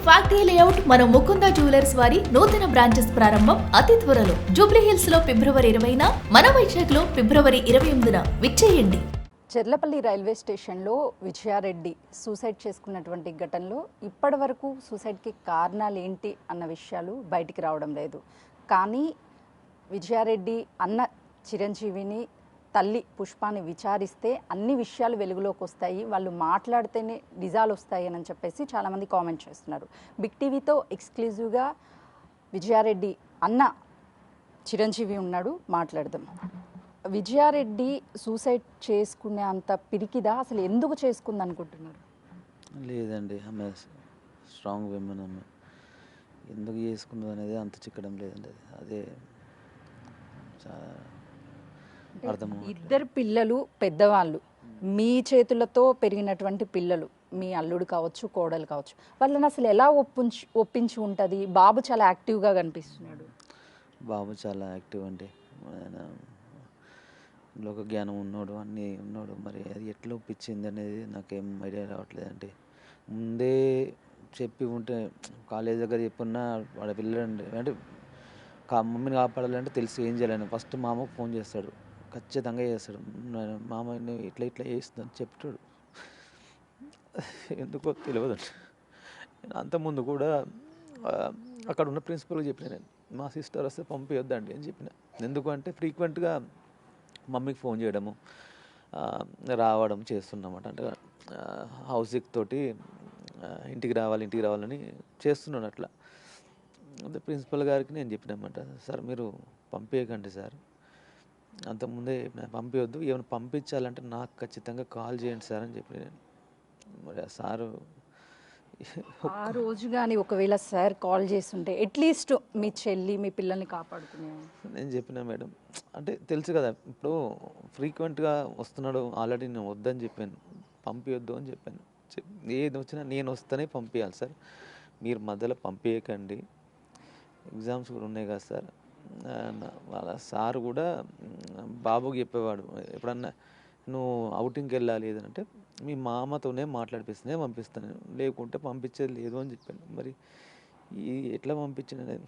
Factory layout మన Mukunda jewellers వారి నూతన బ్రాంచెస్ ప్రారంభం అతి త్వరలో జూబ్లీ హిల్స్ లో ఫిబ్రవరి 20న, మన వైజాగ్ లో ఫిబ్రవరి 28న విచ్చేయండి. చెర్లపల్లి రైల్వే స్టేషన్లో విజయారెడ్డి సూసైడ్ చేసుకున్నటువంటి ఘటనలో ఇప్పటి వరకు సూసైడ్కి కారణాలు ఏంటి అన్న విషయాలు బయటికి రావడం లేదు. కానీ విజయారెడ్డి అన్న చిరంజీవిని తల్లి పుష్పాని విచారిస్తే అన్ని విషయాలు వెలుగులోకి వస్తాయి, వాళ్ళు మాట్లాడితేనే నిజాలు వస్తాయి అని చెప్పేసి చాలామంది కామెంట్ చేస్తున్నారు. బిగ్ టీవీతో ఎక్స్క్లూజివ్గా విజయారెడ్డి అన్న చిరంజీవి ఉన్నాడు, మాట్లాడదాం. విజయారెడ్డి సూసైడ్ చేసుకునే అంత పిరికిదా? అసలు ఎందుకు చేసుకుంది అనుకుంటున్నారు? లేదండి, ఆమె స్ట్రాంగ్ విమెన్. ఆమె ఎందుకు చేసుకున్నది అనేది అంత చిక్కడం లేదండి. అదే అర్థం. ఇద్దరు పిల్లలు పెద్దవాళ్ళు, మీ చేతులతో పెరిగినటువంటి పిల్లలు, మీ అల్లుడు కావచ్చు, కోడలు కావచ్చు, వాళ్ళని అసలు ఎలా ఒప్పించి ఉంటుంది? బాబు చాలా యాక్టివ్గా కనిపిస్తున్నాడు. బాబు చాలా యాక్టివ్ అండి, ఆయన లోక జ్ఞానం ఉన్నాడు, అన్నీ ఉన్నాడు. మరి అది ఎట్లా ఒప్పించింది అనేది నాకేం ఐడియా రావట్లేదండి. ముందే చెప్పి ఉంటే కాలేజ్ దగ్గర చెప్పున్నా వాడు పిల్లడండి, అంటే మమ్మీని కాపాడాలంటే తెలిసి ఏం చేయాలని ఫస్ట్ మామకు ఫోన్ చేస్తాడు, ఖచ్చితంగా చేస్తాడు. మామ ఇట్లా ఇట్లా చేస్తుందని చెప్తాడు. ఎందుకో తెలియదండి. అంతకుముందు కూడా అక్కడ ఉన్న ప్రిన్సిపల్కి చెప్పిన, నేను మా సిస్టర్ వస్తే పంపించొద్దండి అని చెప్పిన. ఎందుకంటే ఫ్రీక్వెంట్గా మమ్మీకి ఫోన్ చేయడము, రావడం చేస్తున్నమాట. అంటే హౌసింగ్ తోటి ఇంటికి రావాలని చేస్తున్నాను. అట్లా అంటే ప్రిన్సిపల్ గారికి నేను చెప్పినమాట, సార్ మీరు పంపించకండి సార్, అంతకుముందే పంపించొద్దు, ఏమైనా పంపించాలంటే నాకు ఖచ్చితంగా కాల్ చేయండి సార్ అని చెప్పి. మరి ఆ సారు ఆ రోజు కానీ ఒకవేళ సార్ కాల్ చేస్తుంటే అట్లీస్ట్ మీ చెల్లి మీ పిల్లల్ని కాపాడుకునే నేను చెప్పిన, మేడం అంటే తెలుసు కదా, ఇప్పుడు ఫ్రీక్వెంట్గా వస్తున్నాడు, ఆల్రెడీ నేను వద్దని చెప్పాను, పంపించొద్దు అని చెప్పాను. ఏది వచ్చినా నేను వస్తేనే పంపించాలి సార్, మీరు మధ్యలో పంపించకండి, ఎగ్జామ్స్ కూడా ఉన్నాయి కదా సార్. వాళ్ళ సార్ కూడా బాబుకి చెప్పేవాడు, ఎప్పుడన్నా నువ్వు అవుటింగ్కి వెళ్ళాలి ఏదంటే మీ మామతోనే మాట్లాడిపిస్తేనే పంపిస్తాను, లేకుంటే పంపించేది లేదు అని చెప్పాను. మరి ఎట్లా పంపించిన,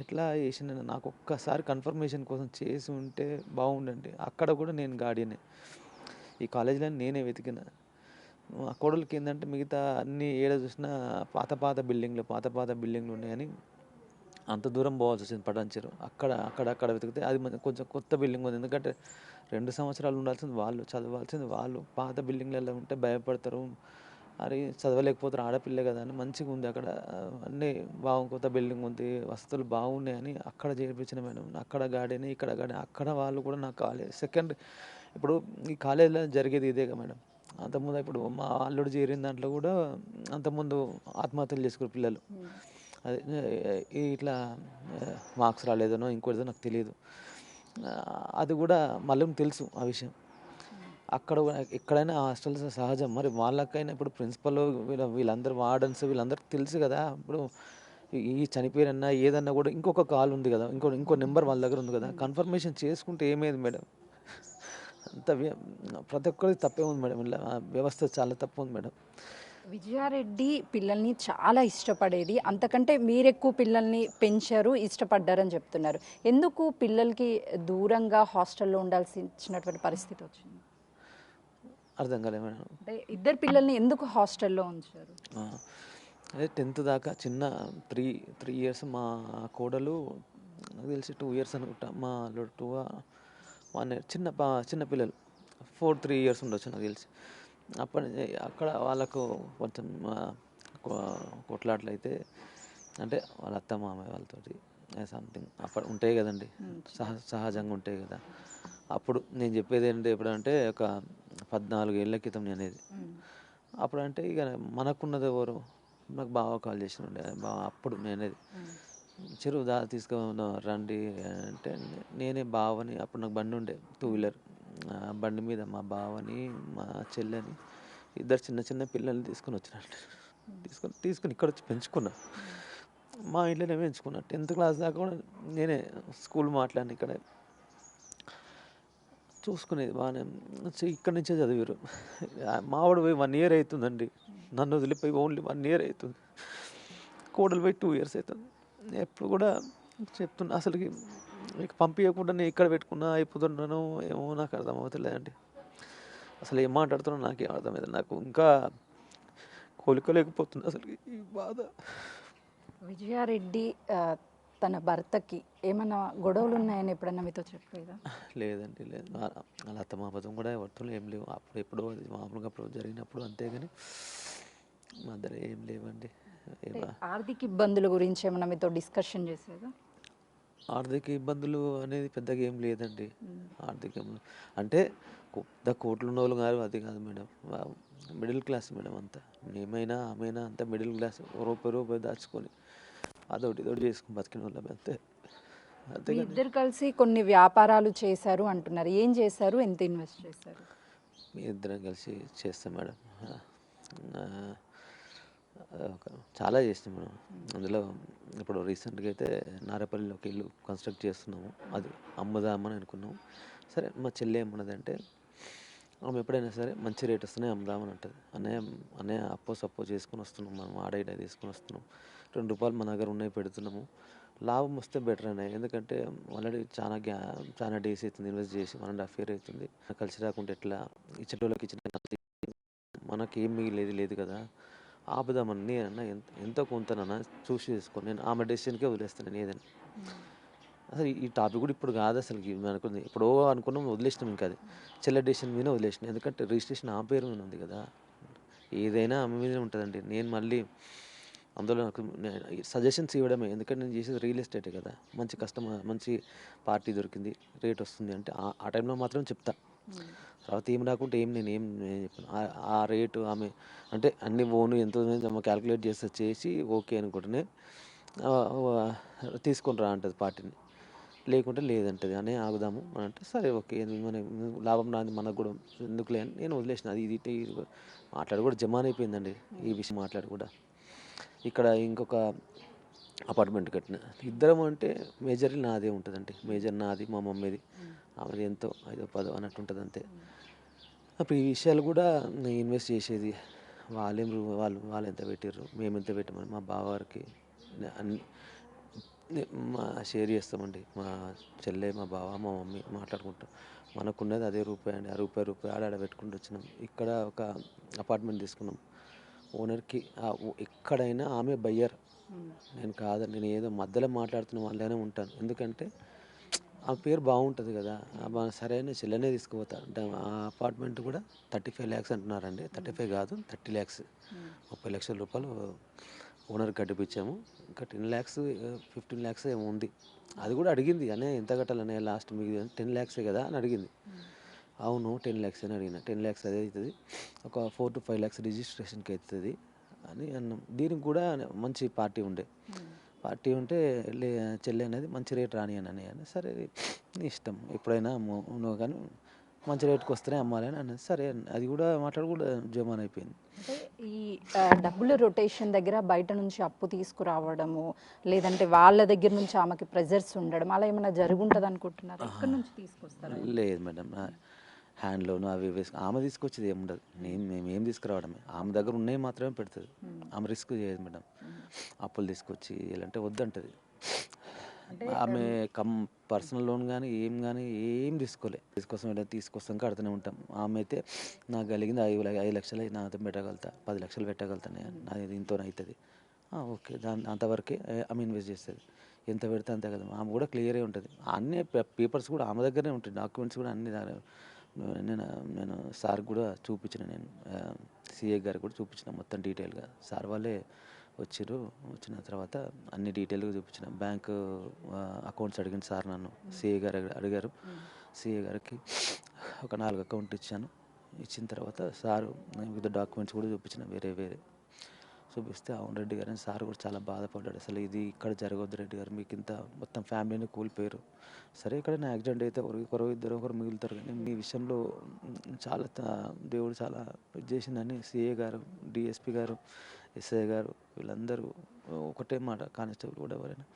ఎట్లా చేసిన, నాకు ఒక్కసారి కన్ఫర్మేషన్ కోసం చేసి ఉంటే బాగుండండి. అక్కడ కూడా నేను గార్డియనే, ఈ కాలేజీలో నేనే వెతికిన. ఆ కోడలికి ఏంటంటే మిగతా అన్ని ఏడ చూసినా పాత బిల్డింగ్లు ఉన్నాయని అంత దూరం పోవాల్సి వచ్చింది. పటాన్చెరు అక్కడ వెతికితే అది కొంచెం కొత్త బిల్డింగ్ ఉంది. ఎందుకంటే 2 సంవత్సరాలు ఉండాల్సింది వాళ్ళు, చదవాల్సింది వాళ్ళు. పాత బిల్డింగ్లలో ఉంటే భయపడతారు, అరే చదవలేకపోతారు, ఆడపిల్లే కదా అని మంచిగా ఉంది అక్కడ, అన్నీ కొత్త బిల్డింగ్ ఉంది, వసతులు బాగున్నాయని అక్కడ చేర్పించిన మేడం. అక్కడ గార్డెన్, ఇక్కడ గార్డెన్, అక్కడ వాళ్ళు కూడా నాకు కాలేజ్ సెకండ్. ఇప్పుడు ఈ కాలేజీలో జరిగేది ఇదే కదా మేడం. అంతకుముందు ఇప్పుడు మా అల్లుడు చేరిన దాంట్లో కూడా అంతకుముందు ఆత్మహత్యలు చేసుకునే పిల్లలు, అదే ఇట్లా మార్క్స్ రాలేదనో ఇంకోటిదో నాకు తెలియదు. అది కూడా మళ్ళీ తెలుసు ఆ విషయం. అక్కడ ఎక్కడైనా హాస్టల్స్ సహజం, మరి వాళ్ళకైనా ఇప్పుడు ప్రిన్సిపల్ వీళ్ళందరూ వార్డన్స్ వీళ్ళందరికీ తెలుసు కదా. ఇప్పుడు ఈ చనిపోయారన్నా ఏదన్నా కూడా ఇంకొక కాల్ ఉంది కదా, ఇంకో నెంబర్ వాళ్ళ దగ్గర ఉంది కదా, కన్ఫర్మేషన్ చేసుకుంటే ఏమేది మేడం. అంత ప్రతి ఒక్కరికి తప్పే ఉంది మేడం, ఇలా వ్యవస్థ చాలా తప్పు ఉంది మేడం. విజయారెడ్డి పిల్లల్ని చాలా ఇష్టపడేది, అంతకంటే మీరెక్కువ పిల్లల్ని పెంచారు, ఇష్టపడ్డారని చెప్తున్నారు. ఎందుకు పిల్లలకి దూరంగా హాస్టల్లో ఉండాల్సినటువంటి పరిస్థితి వచ్చింది? అర్థం కాలే మేడం. అంటే ఇద్దరు పిల్లల్ని ఎందుకు హాస్టల్లో ఉంచారు? అదే 10th దాకా చిన్న 3 years మా కోడలు, నాకు తెలిసి 2 years అనుకుంటా, మా 1 year, చిన్న పిల్లలు 3 years ఉండొచ్చు నాకు తెలిసి. అప్పటి అక్కడ వాళ్ళకు కొంచెం కొట్లాట్లు అయితే, అంటే వాళ్ళ అత్త మామయ్య వాళ్ళతోటి సంథింగ్ అప్పుడు ఉంటాయి కదండి, సహజంగా ఉంటాయి కదా. అప్పుడు నేను చెప్పేది ఏంటంటే, ఎప్పుడంటే ఒక 14 ఏళ్ళ క్రితం నేను అనేది. అప్పుడంటే ఇక మనకున్నది ఎవరు, నాకు బావ కాల్ చేసి ఉండే బావ. అప్పుడు నేనేది చెరువు రండి అంటే నేనే బావని, అప్పుడు నాకు బండి ఉండే 2 wheeler, బండి మీద మా బావని మా చెల్లెని ఇద్దరు చిన్న పిల్లల్ని తీసుకుని వచ్చినట్టు, తీసుకుని ఇక్కడ వచ్చి పెంచుకున్నా. మా ఇంట్లోనే పెంచుకున్నా. 10th class దాకా కూడా నేనే స్కూల్ మాట్లాడిన, ఇక్కడ చూసుకునేది బాగానే. ఇక్కడి నుంచే చదివారు. మావాడు పోయి 1 year అవుతుందండి, నన్ను వదిలిపోయి ఓన్లీ 1 year అవుతుంది. కోడలు పోయి 2 years అవుతుంది. ఎప్పుడు కూడా చెప్తున్నా అసలుకి మీకు పంపించకుండా నేను ఇక్కడ పెట్టుకున్నా అయిపోతున్నాను ఏమో నాకు అర్థం అవుతలేదండి. అసలు ఏం మాట్లాడుతున్నా నాకేం అర్థమైంది. నాకు ఇంకా కోలుకోలేకపోతున్నా అసలు ఈ బాధ. విజయారెడ్డి తన భర్తకి ఏమైనా గొడవలు ఉన్నాయని ఎప్పుడన్నా మీతో చెప్పలేదా? లేదండి లేదు. అలా అత్తమామతం కూడా ఎవరితో ఏం లేవు. అప్పుడు ఎప్పుడో అది మామూలుగా అప్పుడు జరిగినప్పుడు అంతేగాని మా దగ్గర ఏం లేవండి. ఆర్థిక ఇబ్బందుల గురించి ఏమైనా మీతో డిస్కషన్ చేసేదా? ఆర్థిక ఇబ్బందులు అనేది పెద్దగా ఏం లేదండి. ఆర్థికం అంటే పెద్ద కోట్లు ఉన్న వాళ్ళు కాదు, అది కాదు మేడం. మిడిల్ క్లాస్ మేడం అంతా. మేమైనా ఆమెనా అంతా మిడిల్ క్లాస్. రూపాయి దాచుకొని అదొకటి ఇదొకటి చేసుకుని బతికిన వాళ్ళం అంతే. మీ అంతేగాని ఇద్దరు కలిసి కొన్ని వ్యాపారాలు చేశారు అంటున్నారు. ఏం చేశారు? ఎంత ఇన్వెస్ట్ చేశారు? మీ ఇద్దరం కలిసి చేస్తాం మేడం. ఆ, చాలా చేస్తాం మేడం. అందులో ఇప్పుడు రీసెంట్గా అయితే నారేపల్లిలో ఒక ఇల్లు కన్స్ట్రక్ట్ చేస్తున్నాము. అది అమ్ముదామని అనుకున్నాము. సరే మా చెల్లి ఏమన్నదంటే ఆమె ఎప్పుడైనా సరే మంచి రేట్ వస్తున్నాయి అమ్ముదామని అంటుంది. అన్నయ్య సప్పో చేసుకుని వస్తున్నాం, మనం ఆడ తీసుకుని వస్తున్నాం. ₹2 మన దగ్గర ఉన్నాయి పెడుతున్నాము. లాభం వస్తే బెటర్ అనే, ఎందుకంటే ఆల్రెడీ చాలా డేస్ అవుతుంది ఇన్వెస్ట్ చేసి 1.5 year అవుతుంది. కలిసి రాకుంటే ఎట్లా, ఇచ్చేటోళ్ళకి ఇచ్చిన మనకేం మిగిలేదు లేదు కదా, ఆపుదామని నేనన్నా ఎంతో కొంతనన్నా చూసి చేసుకొని నేను ఆమె డెసిషన్కే వదిలేస్తాను నేను ఏదైనా. అసలు ఈ టాపిక్ కూడా ఇప్పుడు కాదు అసలుకి, అనుకుంది ఎప్పుడో అనుకున్నాం వదిలేసినాం. ఇంకా అది చెల్లె డెసిషన్ మీద వదిలేసినాం. ఎందుకంటే రిజిస్ట్రేషన్ ఆ పేరు మీద ఉంది కదా, ఏదైనా ఆమె మీదనే ఉంటుందండి. నేను మళ్ళీ అందులో నాకు సజెషన్స్ ఇవ్వడమే, ఎందుకంటే నేను చేసేది రియల్ ఎస్టేటే కదా. మంచి పార్టీ దొరికింది, రేట్ వస్తుంది అంటే ఆ టైంలో మాత్రం చెప్తా. తర్వాత ఏం రాకుంటే నేను చెప్పాను. ఆ రేటు ఆమె అంటే అన్ని ఎంతో క్యాలిక్యులేట్ చేసి ఓకే అనుకుంటేనే తీసుకొని రా అంటుంది పార్టీని, లేకుంటే లేదంటది. అనే ఆగుదాము అని అంటే సరే ఓకే, మన లాభం రాని మనకు కూడా ఎందుకులే అని నేను వదిలేసిన. అది ఇది మాట్లాడి కూడా జమాన్ అయిపోయిందండి ఈ విషయం మాట్లాడి కూడా. ఇక్కడ ఇంకొక అపార్ట్మెంట్ కట్టిన ఇద్దరం అంటే మేజర్లీ నాదే ఉంటుందండి. మేజర్ నాది, మా మమ్మీది, ఆమెది ఎంతో 5-10 అన్నట్టు ఉంటుంది అంతే. అప్పుడు ఈ విషయాలు కూడా నేను ఇన్వెస్ట్ చేసేది వాళ్ళు ఎంత పెట్టారు, మేము ఎంత పెట్టామని మా బావగారికి అన్ని మా షేర్ చేస్తామండి. మా చెల్లె, మా బావ, మా మమ్మీ మాట్లాడుకుంటాం. మనకున్నది అదే రూపాయి అండి. ఆ రూపాయి ఆడ పెట్టుకుంటూ వచ్చినాం. ఇక్కడ ఒక అపార్ట్మెంట్ తీసుకున్నాం. ఓనర్కి ఎక్కడైనా ఆమె బయ్యర్, నేను కాదని, నేను ఏదో మధ్యలో మాట్లాడుతున్న వాళ్ళనే ఉంటాను. ఎందుకంటే ఆ పేరు బాగుంటుంది కదా. సరైన చెల్లెనే తీసుకుపోతా అంటే ఆ అపార్ట్మెంట్ కూడా 35 lakhs అంటున్నారండి. 35 కాదు 30 lakhs, 30 లక్షల రూపాయలు ఓనర్ కట్టిపించాము. ఇంకా 10 lakhs 15 lakhs ఏమో ఉంది. అది కూడా అడిగింది, అనే ఎంత కట్టాలనే లాస్ట్ మీకు 10 lakhs కదా అని అడిగింది. అవును 10 lakhs అని అడిగిన. 10 lakhs అదే అవుతుంది, ఒక 4 to 5 lakhs రిజిస్ట్రేషన్కి అవుతుంది అని అన్నాం. దీనికి కూడా మంచి పార్టీ ఉంటే చెల్లి అనేది మంచి రేట్ రాని అని సరే నీ ఇష్టం, ఎప్పుడైనా నువ్వు కానీ మంచి రేట్కి వస్తేనే అమ్మాలి అని అన్నది. సరే అది కూడా కూడా జమాన్ అయిపోయింది. అంటే ఈ డబ్బుల రొటేషన్ దగ్గర బయట నుంచి అప్పు తీసుకురావడము, లేదంటే వాళ్ళ దగ్గర నుంచి ఆమెకి ప్రెజర్స్ ఉండడం, అలా ఏమైనా జరుగుంటుంది అనుకుంటున్నారు? ఎక్కడి నుంచి తీసుకొస్తారు? లేదు మేడం, హ్యాండ్ లోన్ అవి ఆమె తీసుకొచ్చేది ఏముండదు. మేమేం తీసుకురావడమే. ఆమె దగ్గర ఉన్నాయి మాత్రమే పెడుతుంది. ఆమె రిస్క్ చేయదు మేడం. అప్పులు తీసుకొచ్చి ఇలాంటే వద్దంటది. ఆమె పర్సనల్ లోన్ కానీ ఏం తీసుకొస్తాం కడుతూనే ఉంటాం. ఆమె అయితే నాకు కలిగింది 5 లక్షలు నాతో పెట్టగలుగుతా, 10 లక్షలు పెట్టగలుగుతాను, నాది దీంతో అవుతుంది. ఓకే, అంతవరకే ఆమె ఇన్వెస్ట్ చేస్తుంది. ఎంత పెడితే అంతే కదా. ఆమె కూడా క్లియరే ఉంటుంది. అన్ని పేపర్స్ కూడా ఆమె దగ్గరనే ఉంటాయి, డాక్యుమెంట్స్ కూడా అన్ని. నేను సార్ కూడా చూపించిన, నేను సిఏ గారికి కూడా చూపించిన మొత్తం డీటెయిల్గా. సార్ వాళ్ళే వచ్చిన తర్వాత అన్ని డీటెయిల్గా చూపించిన. బ్యాంక్ అకౌంట్స్ అడిగిన సార్ నన్ను, సిఏ గారు అడిగారు. సిఏ గారికి ఒక 4 అకౌంట్ ఇచ్చిన తర్వాత సారు వివిధ డాక్యుమెంట్స్ కూడా చూపించిన, వేరే చూపిస్తే అవును రెడ్డి గారు అని సార్ కూడా చాలా బాధపడ్డాడు. అసలు ఇది ఇక్కడ జరగవద్దు రెడ్డి గారు, మీకు ఇంత మొత్తం ఫ్యామిలీని కూలిపోయారు. సరే ఎక్కడైనా యాక్సిడెంట్ అయితే ఒకరు ఇద్దరు మిగులుతారు, కానీ మీ విషయంలో చాలా దేవుడు చాలా ఇది చేసిందని సిఏ గారు, డిఎస్పి గారు, ఎస్ఐ గారు వీళ్ళందరూ ఒకటే మాట, కానిస్టేబుల్ కూడా ఎవరైనా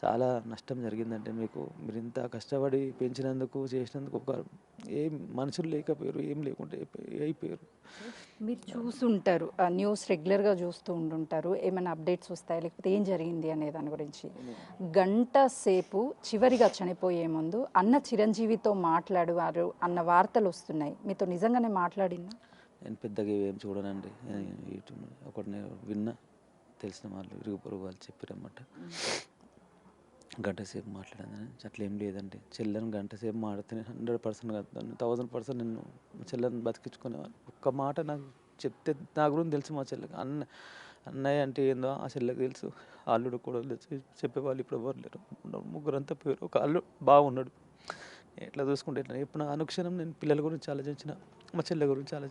చాలా నష్టం జరిగిందంటే మీరు ఇంత కష్టపడి పెంచినందుకు చేసినందుకు ఏం మనుషులు లేకపోయారు, ఏం లేకుంటే అయిపోయారు. మీరు చూసుంటారు, ఆ న్యూస్ రెగ్యులర్గా చూస్తూ ఉండుంటారు, ఏమైనా అప్డేట్స్ వస్తాయి లేకపోతే ఏం జరిగింది అనే దాని గురించి. గంట సేపు చివరిగా చనిపోయే ముందు అన్న చిరంజీవితో మాట్లాడువారు అన్న వార్తలు వస్తున్నాయి. మీతో నిజంగానే మాట్లాడిందా? నేను పెద్దగా ఏం చూడనండి. యూట్యూబ్ ఒకటి నేను విన్నా, తెలిసిన వాళ్ళు ఇరుగు పొరుగు వాళ్ళు చెప్పారన్నమాట. గంట సేపు మాట్లాడాను అట్లా ఏం లేదండి. చెల్లెని గంట సేపు మాడితే 100% కాదు, 1000% నేను చెల్లెని బతికించుకునేవాళ్ళు. ఒక్క మాట నాకు చెప్తే నా గురించి తెలుసు మా చెల్లెకి. అన్నయ్య అంటే ఏందో ఆ చెల్లెకి తెలుసు, అల్లుడు కూడా తెలుసు. చెప్పేవాళ్ళు ఇప్పుడు ఎవరు లేరు, ముగ్గురంతా పోయారు. ఒక అల్లుడు బాగున్నాడు, ఎట్లా చూసుకుంటే ఎట్లా. ఇప్పుడు అనుక్షణం నేను పిల్లల గురించి ఆలోచించిన, మా చెల్లె గురించి ఆలోచించిన.